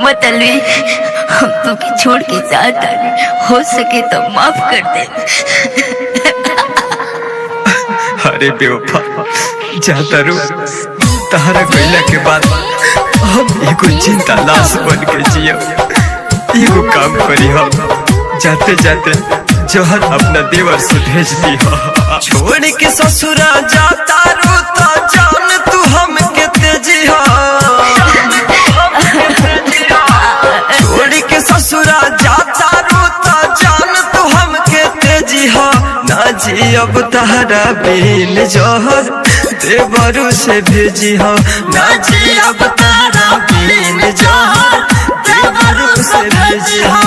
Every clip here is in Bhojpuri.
मतलबी हम तुमके छोड़ के जाता नहीं, हो सके तो माफ कर दे। अरे बेवफा जाता रू, तहरा गइला के बाद हम एगो जिंदा लाश बन के जियो। एगो काम करी, हम जाते जाते जहर अपना देवर से भेज दी। छोड़ के ससुरा जाता रू तो जान तू हम के तेजी हो। छोड़ के ससुरा जाता रू तो जान तू हम के तेजी हो। ना जी अब तहरा बिन जहर देवरू से भेजी हो। ना जी अब तहरा बिन जहर देवरू से भेजी हो।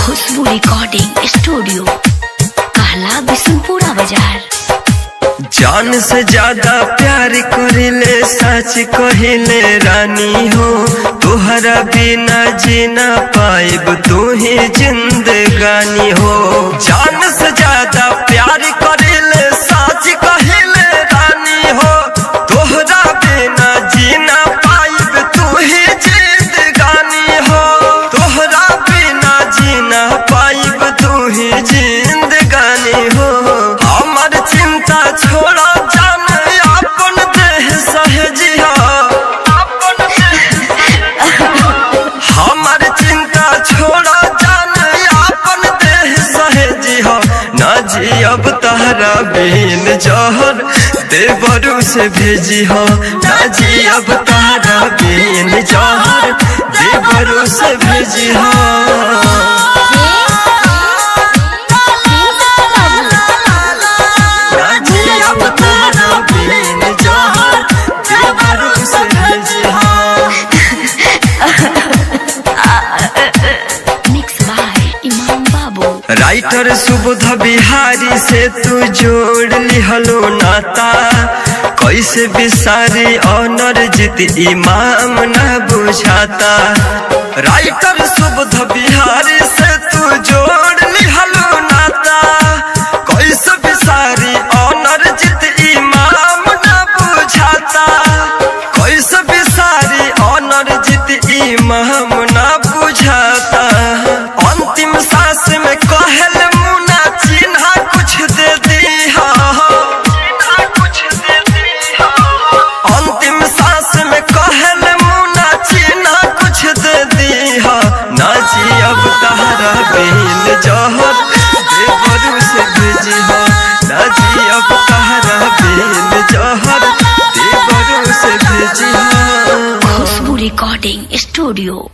खुशबू रिकॉर्डिंग स्टूडियो, कहला बिशनपुरा बाजार। जान से ज्यादा प्यार करिले सच कहिले रानी हो। तुहरा बिना जीना पाइब तू ही जिंदगानी हो। जान से ज्यादा प्यार करिले सच कहिले रानी हो। तुहरा बिना जीना पाइब तू ही जिंदगानी हो। तुहरा बिना जीना पाइब तू ही जिंदगानी हो। हमार चिंता छोड़ा जान अपन देह सहजी हो। हमार चिंता छोड़ा जान अपन देह सहजी हो। ना जी अब तहरा बिन जहर देवरू से भेजी हो। ना जी अब तहरा बिन जहर देवरू से भेजी हो। राइटर सुबोध बिहारी से तू जोड़ लिहलो नाता। कैसे बिसारी ऑनर जीत इमाम न बुझाता। राइटर सुबोध बिहारी से तू जोड़ लिहलो नाता। कैसे बिसारी ऑनर जीत इमाम न बुझाता। कैसे बिसारी ऑनर जीत इमाम न बुझाता। अंतिम सांस में कहल मुना चिन्हा कुछ दे दी हो। अंतिम सांस में कहल मुना चिन्हा कुछ दे दी हो। ना जी अब तहरा बिन जहर देवरू से भेजी हो। ना जी अब तहरा बिन जहर देवरू से भेजी हो। खुशबू रिकॉर्डिंग स्टूडियो।